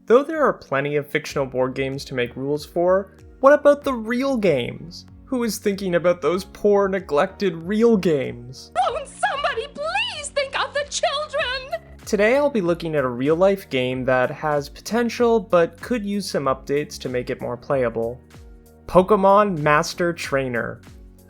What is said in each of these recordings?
Though there are plenty of fictional board games to make rules for, what about the real games? Who is thinking about those poor, neglected real games? Won't somebody please think of the children? Today I'll be looking at a real-life game that has potential but could use some updates to make it more playable. Pokémon Master Trainer.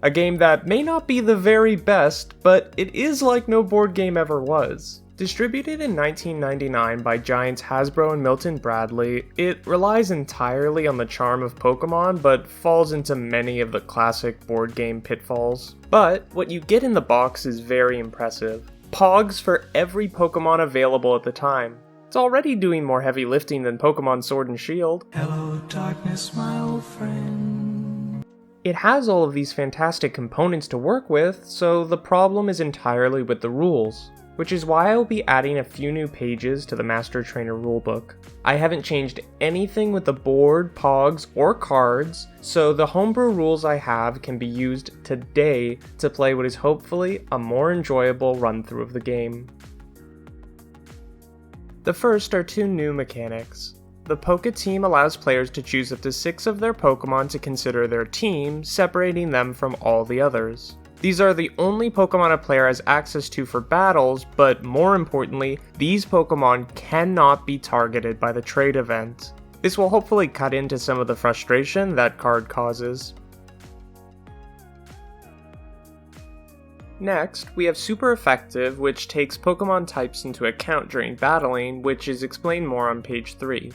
A game that may not be the very best, but it is like no board game ever was. Distributed in 1999 by giants Hasbro and Milton Bradley, it relies entirely on the charm of Pokémon, but falls into many of the classic board game pitfalls. But what you get in the box is very impressive. Pogs for every Pokémon available at the time. It's already doing more heavy lifting than Pokémon Sword and Shield. Hello darkness, my old friend. It has all of these fantastic components to work with, so the problem is entirely with the rules, which is why I will be adding a few new pages to the Master Trainer rulebook. I haven't changed anything with the board, pogs, or cards, so the homebrew rules I have can be used today to play what is hopefully a more enjoyable run-through of the game. The first are two new mechanics. The Poké Team allows players to choose up to 6 of their Pokémon to consider their team, separating them from all the others. These are the only Pokémon a player has access to for battles, but more importantly, these Pokémon cannot be targeted by the trade event. This will hopefully cut into some of the frustration that card causes. Next, we have Super Effective, which takes Pokémon types into account during battling, which is explained more on page 3.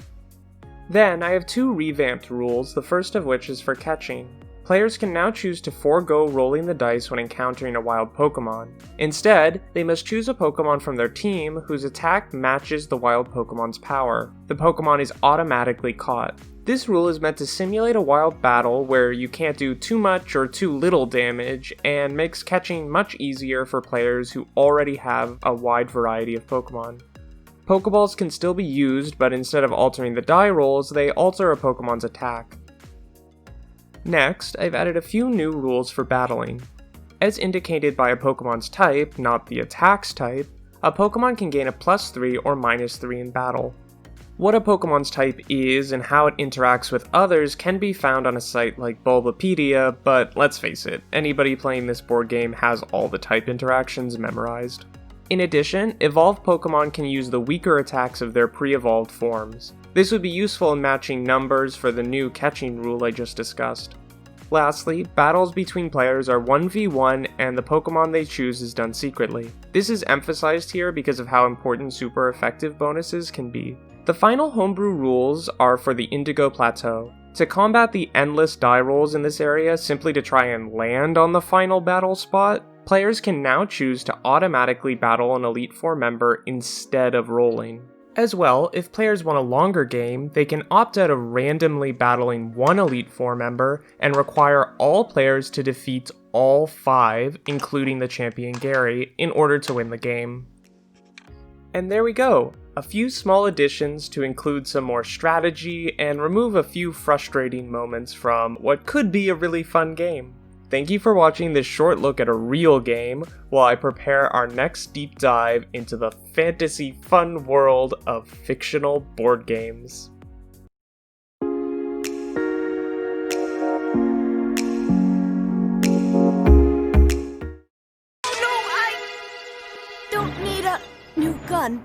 Then, I have 2 revamped rules, the first of which is for catching. Players can now choose to forego rolling the dice when encountering a wild Pokémon. Instead, they must choose a Pokémon from their team whose attack matches the wild Pokémon's power. The Pokémon is automatically caught. This rule is meant to simulate a wild battle where you can't do too much or too little damage, and makes catching much easier for players who already have a wide variety of Pokémon. Pokeballs can still be used, but instead of altering the die rolls, they alter a Pokémon's attack. Next, I've added a few new rules for battling. As indicated by a Pokémon's type, not the attack's type, a Pokémon can gain a +3 or -3 in battle. What a Pokémon's type is and how it interacts with others can be found on a site like Bulbapedia, but let's face it, anybody playing this board game has all the type interactions memorized. In addition, evolved Pokémon can use the weaker attacks of their pre-evolved forms. This would be useful in matching numbers for the new catching rule I just discussed. Lastly, battles between players are 1v1 and the Pokémon they choose is done secretly. This is emphasized here because of how important super effective bonuses can be. The final homebrew rules are for the Indigo Plateau. To combat the endless die rolls in this area simply to try and land on the final battle spot, players can now choose to automatically battle an Elite Four member instead of rolling. As well, if players want a longer game, they can opt out of randomly battling one Elite Four member and require all players to defeat all 5, including the champion Gary, in order to win the game. And there we go! A few small additions to include some more strategy and remove a few frustrating moments from what could be a really fun game. Thank you for watching this short look at a real game while I prepare our next deep dive into the fantasy fun world of fictional board games. Don't need a new gun.